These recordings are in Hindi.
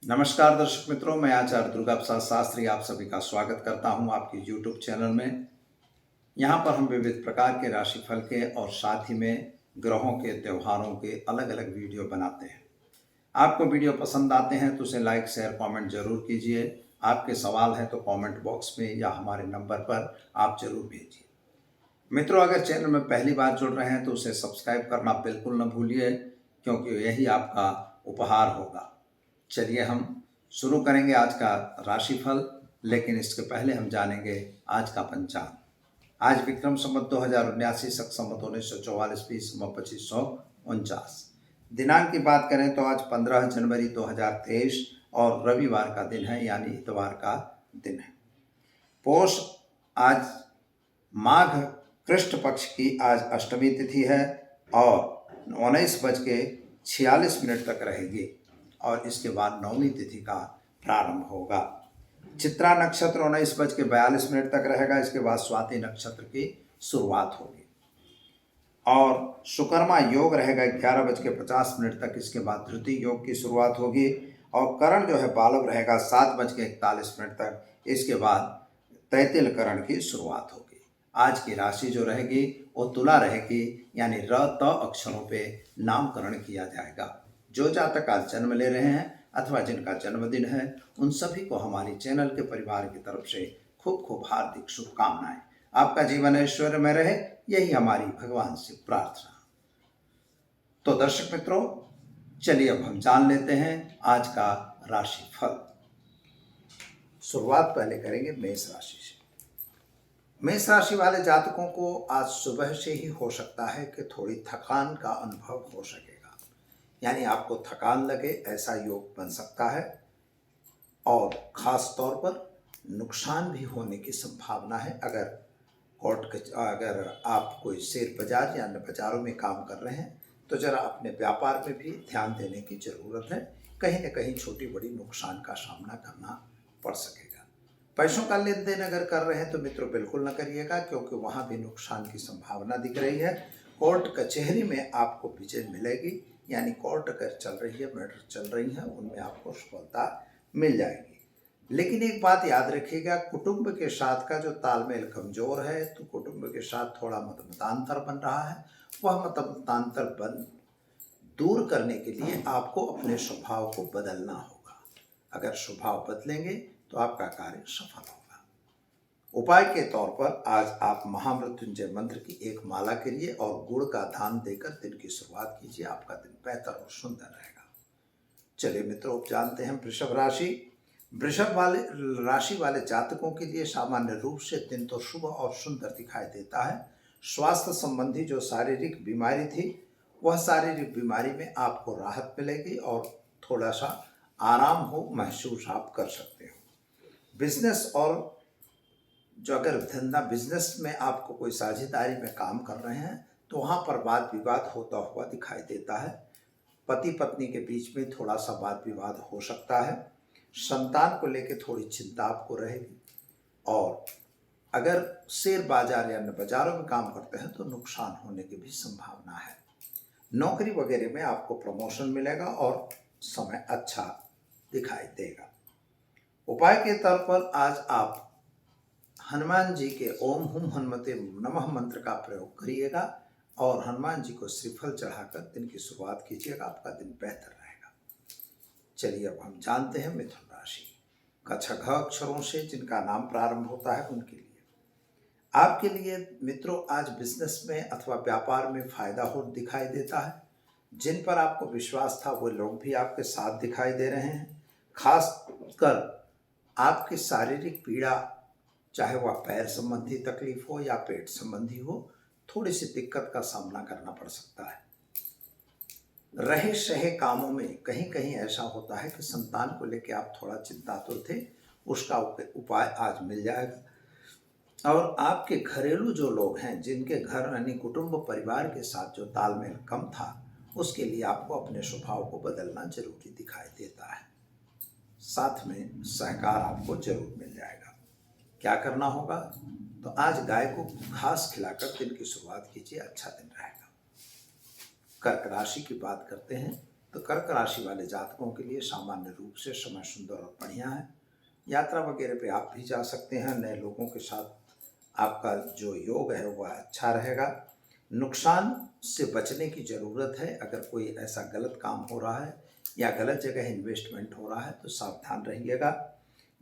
नमस्कार दर्शक मित्रों, मैं आचार्य दुर्गा प्रसाद शास्त्री आप सभी का स्वागत करता हूं आपके YouTube चैनल में। यहां पर हम विविध प्रकार के राशिफल के और साथ ही में ग्रहों के त्योहारों के अलग अलग वीडियो बनाते हैं। आपको वीडियो पसंद आते हैं तो उसे लाइक शेयर कमेंट जरूर कीजिए। आपके सवाल है तो कमेंट बॉक्स में या हमारे नंबर पर आप जरूर भेजिए। मित्रों, अगर चैनल में पहली बार जुड़ रहे हैं तो उसे सब्सक्राइब करना बिल्कुल न भूलिए, क्योंकि यही आपका उपहार होगा। चलिए हम शुरू करेंगे आज का राशिफल, लेकिन इसके पहले हम जानेंगे आज का पंचांग। आज विक्रम संवत 2079, शक संवत 1944, बी संवत 2549। दिनांक की बात करें तो आज 15 जनवरी 2023 और रविवार का दिन है, यानी इतवार का दिन है। पोष आज माघ कृष्ण पक्ष की आज अष्टमी तिथि है और 19:46 तक रहेगी और इसके बाद नवमी तिथि का प्रारंभ होगा। चित्रा नक्षत्र 19:42 तक रहेगा। इसके बाद स्वाति नक्षत्र की शुरुआत होगी और शुकर्मा योग रहेगा 11:50 तक। इसके बाद धृति योग की शुरुआत होगी और करण जो है बालव रहेगा 7:41 तक। इसके बाद तैतिल करण की शुरुआत होगी। आज की राशि जो रहेगी वो तुला रहेगी, यानी र त अक्षरों पे नामकरण किया जाएगा। जो जातक आज जन्म ले रहे हैं अथवा जिनका जन्मदिन है, उन सभी को हमारी चैनल के परिवार की तरफ से खूब खूब हार्दिक शुभकामनाएं। आपका जीवन ऐश्वर्य में रहे, यही हमारी भगवान से प्रार्थना। तो दर्शक मित्रों, चलिए अब हम जान लेते हैं आज का राशिफल। शुरुआत पहले करेंगे मेष राशि से। मेष राशि वाले जातकों को आज सुबह से ही हो सकता है कि थोड़ी थकान का अनुभव हो सकेगा, यानी आपको थकान लगे ऐसा योग बन सकता है और ख़ास तौर पर नुकसान भी होने की संभावना है। अगर आप कोई शेयर बाजार या अन्य बाजारों में काम कर रहे हैं तो ज़रा अपने व्यापार में भी ध्यान देने की ज़रूरत है। कहीं न कहीं छोटी बड़ी नुकसान का सामना करना पड़ सकेगा। पैसों का लेन देन अगर कर रहे हैं तो मित्रों बिल्कुल न करिएगा, क्योंकि वहाँ भी नुकसान की संभावना दिख रही है। कोर्ट कचहरी में आपको विजय मिलेगी, यानी कोर्ट अगर चल रही है, मैटर चल रही है, उनमें आपको सफलता मिल जाएगी। लेकिन एक बात याद रखिएगा, कुटुंब के साथ का जो तालमेल कमजोर है, तो कुटुंब के साथ थोड़ा मतमतांतर बन रहा है। वह मतमतांतर दूर करने के लिए आपको अपने स्वभाव को बदलना होगा। अगर स्वभाव बदलेंगे तो आपका कार्य सफल होगा। उपाय के तौर पर आज आप महामृत्युंजय मंत्र की एक माला करिए और गुड़ का दान देकर दिन की शुरुआत कीजिए। आपका दिन बेहतर और सुंदर रहेगा। चलिए मित्रों, जानते हैं वृषभ राशि। वृषभ राशि वाले जातकों के लिए सामान्य रूप से दिन तो शुभ और सुंदर दिखाई देता है। स्वास्थ्य संबंधी जो शारीरिक बीमारी थी, वह शारीरिक बीमारी में आपको राहत मिलेगी और थोड़ा सा आराम हो महसूस आप कर सकते हो। बिजनेस और जो अगर धंधा बिजनेस में आपको कोई साझेदारी में काम कर रहे हैं तो वहाँ पर वाद विवाद होता हुआ दिखाई देता है। पति पत्नी के बीच में थोड़ा सा वाद विवाद हो सकता है। संतान को लेकर थोड़ी चिंता आपको रहेगी और अगर शेयर बाजार या अन्य बाजारों में काम करते हैं तो नुकसान होने की भी संभावना है। नौकरी वगैरह में आपको प्रमोशन मिलेगा और समय अच्छा दिखाई देगा। उपाय के तौर पर आज आप हनुमान जी के ओम हुम हनुमते नमः मंत्र का प्रयोग करिएगा और हनुमान जी को श्रीफल चढ़ाकर दिन की शुरुआत कीजिएगा। आपका दिन बेहतर रहेगा। चलिए अब हम जानते हैं मिथुन राशि। कक्षा घ अक्षरों से जिनका नाम प्रारंभ होता है उनके लिए आपके लिए मित्रों आज बिजनेस में अथवा व्यापार में फायदा हो दिखाई देता है। जिन पर आपको विश्वास था वो लोग भी आपके साथ दिखाई दे रहे हैं। खास कर आपकी शारीरिक पीड़ा, चाहे वह पैर संबंधी तकलीफ हो या पेट संबंधी हो, थोड़ी सी दिक्कत का सामना करना पड़ सकता है। रहे सहे कामों में कहीं कहीं ऐसा होता है कि संतान को लेकर आप थोड़ा चिंतातुर थे, उसका उपाय आज मिल जाएगा। और आपके घरेलू जो लोग हैं, जिनके घर यानी कुटुंब परिवार के साथ जो तालमेल कम था, उसके लिए आपको अपने स्वभाव को बदलना जरूरी दिखाई देता है। साथ में सहकार आपको जरूर मिल जाएगा। क्या करना होगा, तो आज गाय को घास खिलाकर दिन की शुरुआत कीजिए, अच्छा दिन रहेगा। कर्क राशि की बात करते हैं। तो कर्क राशि वाले जातकों के लिए सामान्य रूप से समय सुंदर और बढ़िया है। यात्रा वगैरह पे आप भी जा सकते हैं। नए लोगों के साथ आपका जो योग है वह अच्छा रहेगा। नुकसान से बचने की ज़रूरत है। अगर कोई ऐसा गलत काम हो रहा है या गलत जगह इन्वेस्टमेंट हो रहा है तो सावधान रहिएगा।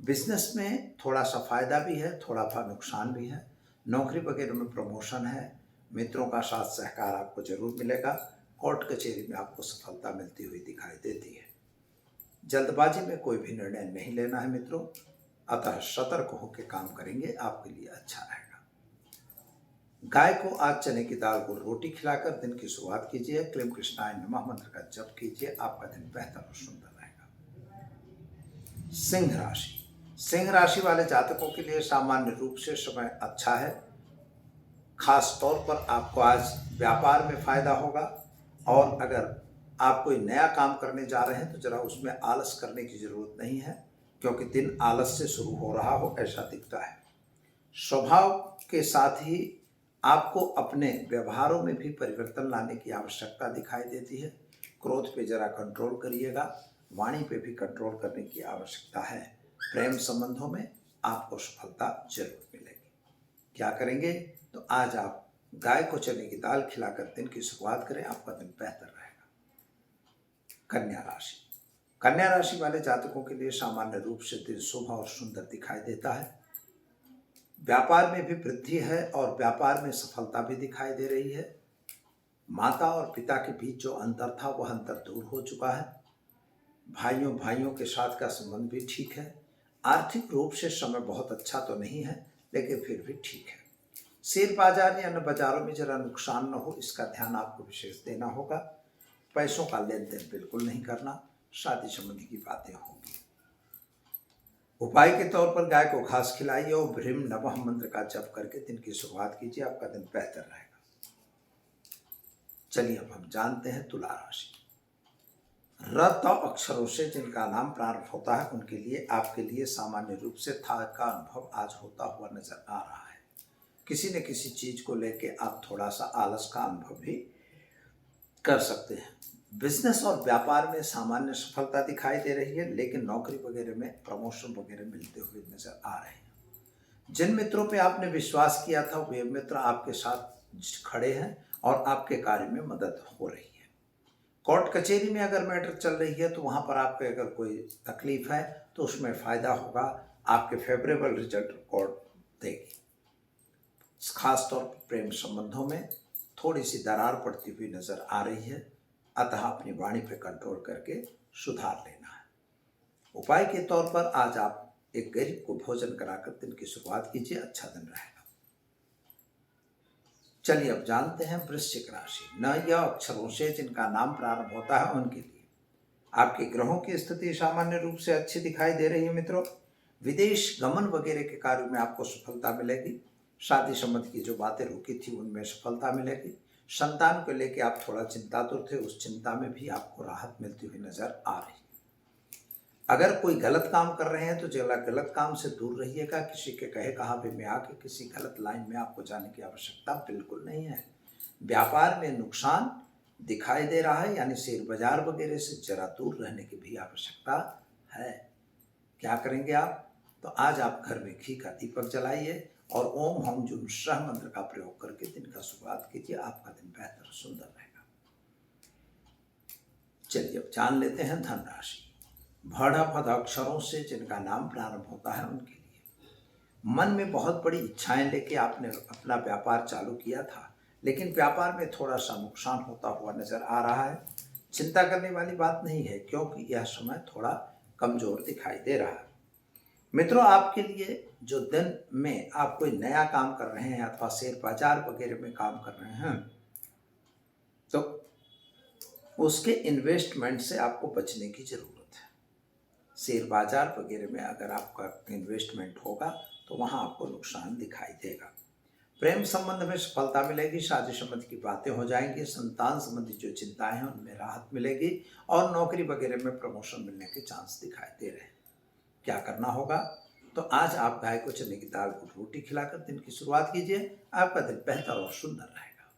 बिजनेस में थोड़ा सा फायदा भी है, थोड़ा सा नुकसान भी है। नौकरी वगैरह में प्रमोशन है। मित्रों का साथ सहकार आपको जरूर मिलेगा। कोर्ट कचहरी में आपको सफलता मिलती हुई दिखाई देती है। जल्दबाजी में कोई भी निर्णय नहीं लेना है मित्रों, अतः सतर्क होकर काम करेंगे, आपके लिए अच्छा रहेगा। गाय को आज चने की दाल को रोटी खिलाकर दिन की शुरुआत कीजिए। क्लीम कृष्णाय नमः मंत्र का जप कीजिए, आपका दिन बेहतर और सुंदर रहेगा। सिंह राशि। सिंह राशि वाले जातकों के लिए सामान्य रूप से समय अच्छा है। खास तौर पर आपको आज व्यापार में फायदा होगा। और अगर आप कोई नया काम करने जा रहे हैं तो जरा उसमें आलस करने की जरूरत नहीं है, क्योंकि दिन आलस से शुरू हो रहा हो ऐसा दिखता है। स्वभाव के साथ ही आपको अपने व्यवहारों में भी परिवर्तन लाने की आवश्यकता दिखाई देती है। क्रोध पे जरा कंट्रोल करिएगा। वाणी पे भी कंट्रोल करने की आवश्यकता है। प्रेम संबंधों में आपको सफलता जरूर मिलेगी। क्या करेंगे? तो आज आप गाय को चने की दाल खिलाकर दिन की शुरुआत करें, आपका दिन बेहतर रहेगा। कन्या राशि। कन्या राशि वाले जातकों के लिए सामान्य रूप से दिन शुभ और सुंदर दिखाई देता है। व्यापार में भी वृद्धि है और व्यापार में सफलता भी दिखाई दे रही है। माता और पिता के बीच जो अंतर था वह अंतर दूर हो चुका है। भाइयों भाइयों के साथ का संबंध भी ठीक है। आर्थिक रूप से समय बहुत अच्छा तो नहीं है, लेकिन फिर भी ठीक है। शेयर बाजार या अन्य बाजारों में जरा नुकसान न हो, इसका ध्यान आपको विशेष देना होगा। पैसों का लेन देन बिल्कुल नहीं करना। शादी संबंधी की बातें होंगी। उपाय के तौर पर गाय को घास खिलाइए और भ्रीम नमः मंत्र का जप करके दिन की शुरुआत कीजिए, आपका दिन बेहतर रहेगा। चलिए अब हम जानते हैं तुला राशि। र त अक्षरों से जिनका नाम प्रारंभ होता है उनके लिए आपके लिए सामान्य रूप से थकान का अनुभव आज होता हुआ नजर आ रहा है। किसी न किसी चीज को लेके आप थोड़ा सा आलस का अनुभव भी कर सकते हैं। बिजनेस और व्यापार में सामान्य सफलता दिखाई दे रही है, लेकिन नौकरी वगैरह में प्रमोशन वगैरह मिलते हुए नजर आ रहे हैं। जिन मित्रों पे आपने विश्वास किया था वे मित्र आपके साथ खड़े हैं और आपके कार्य में मदद हो रही है। कोर्ट कचहरी में अगर मैटर चल रही है तो वहां पर आपके अगर कोई तकलीफ है तो उसमें फायदा होगा। आपके फेवरेबल रिजल्ट कोर्ट देगी। खास तौर पर प्रेम संबंधों में थोड़ी सी दरार पड़ती हुई नजर आ रही है, अतः अपनी वाणी पर कंट्रोल करके सुधार लेना है। उपाय के तौर पर आज आप एक गरीब को भोजन कराकर दिन की शुरुआत कीजिए, अच्छा दिन रहेगा। चलिए अब जानते हैं वृश्चिक राशि। न यह अक्षरों से जिनका नाम प्रारंभ होता है उनके लिए आपके ग्रहों की स्थिति सामान्य रूप से अच्छी दिखाई दे रही है मित्रों। विदेश गमन वगैरह के कार्य में आपको सफलता मिलेगी। शादी संबंध की जो बातें रुकी थी उनमें सफलता मिलेगी। संतान को लेकर आप थोड़ा चिंतातुर थे, उस चिंता में भी आपको राहत मिलती हुई नजर आ रही है। अगर कोई गलत काम कर रहे हैं तो जरा गलत काम से दूर रहिएगा। किसी के कहे कहावे में आके किसी गलत लाइन में आपको जाने की आवश्यकता बिल्कुल नहीं है। व्यापार में नुकसान दिखाई दे रहा है, यानी शेयर बाजार वगैरह से जरा दूर रहने की भी आवश्यकता है। क्या करेंगे आप? तो आज आप घर में घी का दीपक जलाइए और ओम हम जुम सह मंत्र का प्रयोग करके दिन का शुरुआत कीजिए, आपका दिन बेहतर सुंदर रहेगा। चलिए अब जान लेते हैं धन राशि। भड़ पद अक्षरों से जिनका नाम प्रारंभ होता है उनके लिए मन में बहुत बड़ी इच्छाएं लेके आपने अपना व्यापार चालू किया था, लेकिन व्यापार में थोड़ा सा नुकसान होता हुआ नजर आ रहा है। चिंता करने वाली बात नहीं है, क्योंकि यह समय थोड़ा कमजोर दिखाई दे रहा है। मित्रों, आपके लिए जो दिन में आप कोई नया काम कर रहे हैं अथवा शेयर बाजार वगैरह में काम कर रहे हैं तो उसके इन्वेस्टमेंट से आपको बचने की जरूरत है। शेयर बाजार वगैरह में अगर आपका इन्वेस्टमेंट होगा तो वहां आपको नुकसान दिखाई देगा। प्रेम संबंध में सफलता मिलेगी। शादी संबंध की बातें हो जाएंगी। संतान संबंधी जो चिंताएं हैं उनमें राहत मिलेगी और नौकरी वगैरह में प्रमोशन मिलने के चांस दिखाई दे रहे हैं। क्या करना होगा? तो आज आप गाय को चने की दाल को रोटी खिलाकर दिन की शुरुआत कीजिए, आपका दिन बेहतर और सुंदर रहेगा।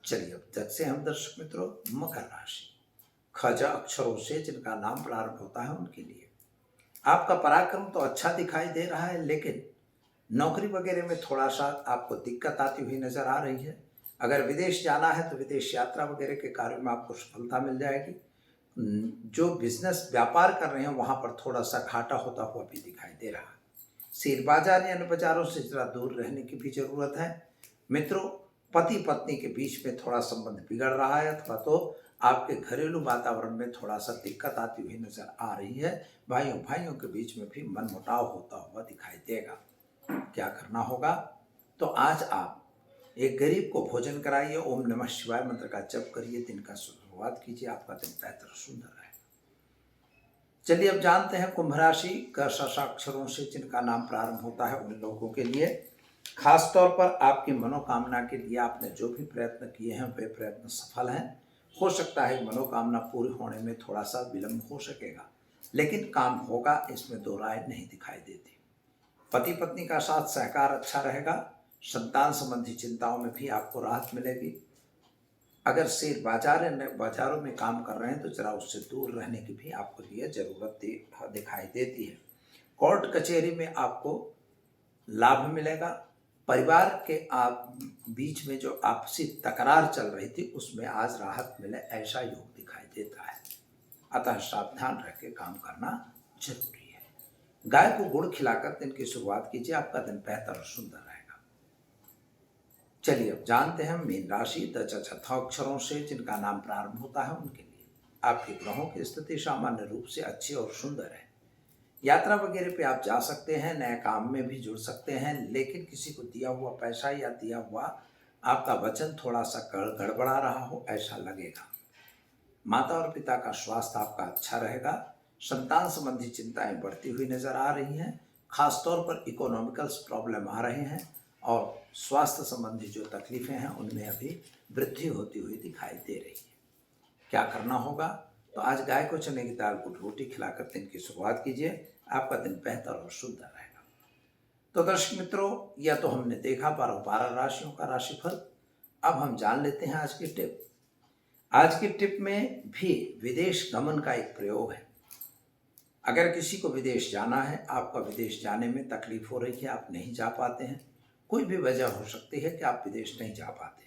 चलिए अब तक से हम दर्शक मित्रों मकर राशि। खज अक्षरों से जिनका नाम प्रारंभ होता है उनके लिए। आपका पराक्रम तो अच्छा दिखाई दे रहा है, लेकिन नौकरी वगैरह में थोड़ा सा आपको दिक्कत आती हुई नजर आ रही है। अगर विदेश जाना है तो विदेश यात्रा वगैरह के कार्य में आपको सफलता मिल जाएगी। जो बिजनेस व्यापार कर रहे हैं वहां पर थोड़ा सा घाटा होता हुआ भी दिखाई दे रहा है। शेयर बाजार या अन्य बाजारों से जरा दूर रहने की भी जरूरत है। मित्रों, पति पत्नी के बीच में थोड़ा संबंध बिगड़ रहा है, अथवा तो आपके घरेलू वातावरण में थोड़ा सा दिक्कत आती हुई नजर आ रही है। भाइयों भाइयों के बीच में भी मनमुटाव होता हुआ दिखाई देगा। क्या करना होगा? तो आज आप एक गरीब को भोजन कराइए, ओम नमः शिवाय मंत्र का जप करिए, दिन का शुरुआत कीजिए, आपका दिन बेहतर सुंदर रहेगा। चलिए अब जानते हैं कुंभ राशि का अक्षरों से जिनका नाम प्रारंभ होता है उन लोगों के लिए। खास तौर पर आपकी मनोकामना के लिए आपने जो भी प्रयत्न किए हैं वे प्रयत्न सफल हैं। हो सकता है मनोकामना पूरी होने में थोड़ा सा विलंब हो सकेगा, लेकिन काम होगा, इसमें दो राय नहीं दिखाई देती। पति पत्नी का साथ सहकार अच्छा रहेगा। संतान संबंधी चिंताओं में भी आपको राहत मिलेगी। अगर शेयर बाजारों में काम कर रहे हैं तो जरा उससे दूर रहने की भी आपको लिए जरूरत दिखाई देती है। कोर्ट कचहरी में आपको लाभ मिलेगा। परिवार के आप बीच में जो आपसी तकरार चल रही थी उसमें आज राहत मिले, ऐसा योग दिखाई देता है। अतः सावधान रह के काम करना जरूरी है। गाय को गुड़ खिलाकर दिन की शुरुआत कीजिए, आपका दिन बेहतर और सुंदर रहेगा। चलिए अब जानते हैं मीन राशि अक्षरों से जिनका नाम प्रारंभ होता है उनके लिए। आपके ग्रहों की स्थिति सामान्य रूप से अच्छी और सुंदर है। यात्रा वगैरह पे आप जा सकते हैं, नए काम में भी जुड़ सकते हैं, लेकिन किसी को दिया हुआ पैसा या दिया हुआ आपका वचन थोड़ा सा गड़बड़ा रहा हो ऐसा लगेगा। माता और पिता का स्वास्थ्य आपका अच्छा रहेगा। संतान संबंधी चिंताएं बढ़ती हुई नजर आ रही हैं। खासतौर पर इकोनॉमिकल प्रॉब्लम आ रहे हैं और स्वास्थ्य संबंधी जो तकलीफें हैं उनमें अभी वृद्धि होती हुई दिखाई दे रही है। क्या करना होगा? तो आज गाय को चने की दाल गुड़ रोटी खिलाकर दिन की शुरुआत कीजिए, आपका दिन बेहतर और सुंदर रहेगा। तो दर्शक मित्रों, यह तो हमने देखा 12 राशियों का राशिफल। अब हम जान लेते हैं आज की टिप। आज की टिप में भी विदेश गमन का एक प्रयोग है। अगर किसी को विदेश जाना है, आपका विदेश जाने में तकलीफ हो रही है, आप नहीं जा पाते हैं, कोई भी वजह हो सकती है कि आप विदेश नहीं जा पाते,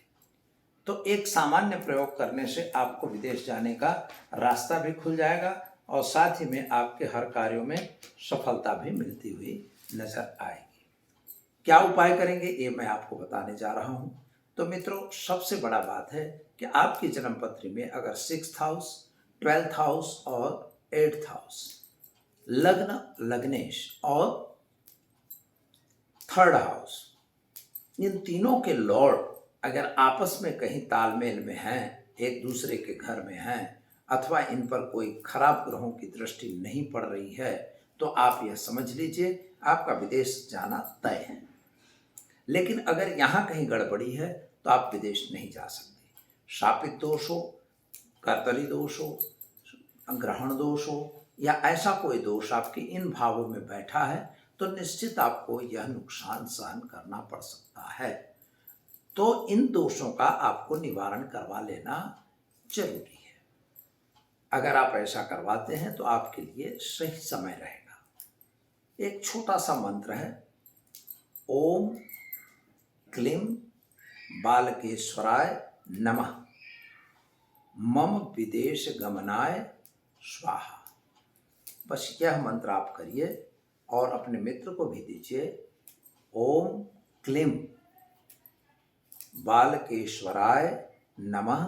तो एक सामान्य प्रयोग करने से आपको विदेश जाने का रास्ता भी खुल जाएगा और साथ ही में आपके हर कार्यों में सफलता भी मिलती हुई नजर आएगी। क्या उपाय करेंगे ये मैं आपको बताने जा रहा हूं। तो मित्रों, सबसे बड़ा बात है कि आपकी जन्म पत्री में अगर 6th हाउस, 12th हाउस और 8th हाउस, लग्न, लग्नेश और 3rd हाउस, इन तीनों के लॉर्ड अगर आपस में कहीं तालमेल में हैं, एक दूसरे के घर में हैं, अथवा इन पर कोई खराब ग्रहों की दृष्टि नहीं पड़ रही है, तो आप यह समझ लीजिए आपका विदेश जाना तय है। लेकिन अगर यहाँ कहीं गड़बड़ी है तो आप विदेश नहीं जा सकते। शापित दोष हो, कर्तरी दोष हो, ग्रहण दोष हो या ऐसा कोई दोष आपके इन भावों में बैठा है तो निश्चित आपको यह नुकसान सहन करना पड़ सकता है। तो इन दोषों का आपको निवारण करवा लेना जरूरी है। अगर आप ऐसा करवाते हैं तो आपके लिए सही समय रहेगा। एक छोटा सा मंत्र है, ओम क्लीम बालकेश्वराय नमः, मम विदेश गमनाय स्वाहा। बस यह मंत्र आप करिए और अपने मित्र को भी दीजिए। ओम क्लीम बालकेश्वराय नमः,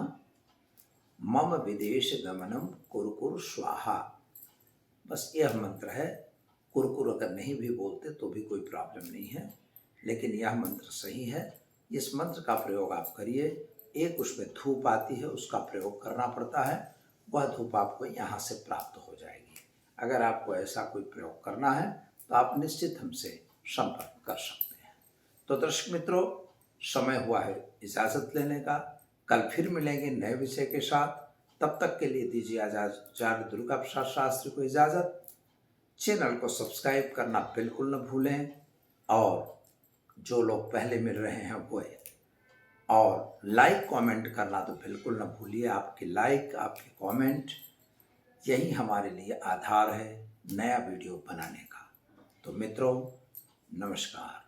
मम विदेश गमनम कुरकुर स्वाहा। बस यह मंत्र है। कुरकुर अगर नहीं भी बोलते तो भी कोई प्रॉब्लम नहीं है, लेकिन यह मंत्र सही है। इस मंत्र का प्रयोग आप करिए। एक उसमें धूप आती है, उसका प्रयोग करना पड़ता है, वह धूप आपको यहाँ से प्राप्त हो जाएगी। अगर आपको ऐसा कोई प्रयोग करना है तो आप निश्चित हमसे संपर्क कर सकते हैं। तो दर्शक मित्रों, समय हुआ है इजाज़त लेने का। कल फिर मिलेंगे नए विषय के साथ। तब तक के लिए दीजिए आचार्य दुर्गा प्रसाद शास्त्री को इजाज़त। चैनल को सब्सक्राइब करना बिल्कुल न भूलें और जो लोग पहले मिल रहे हैं वो और लाइक कमेंट करना तो बिल्कुल न भूलिए। आपके लाइक, आपके कमेंट यही हमारे लिए आधार है नया वीडियो बनाने का। तो मित्रों, नमस्कार।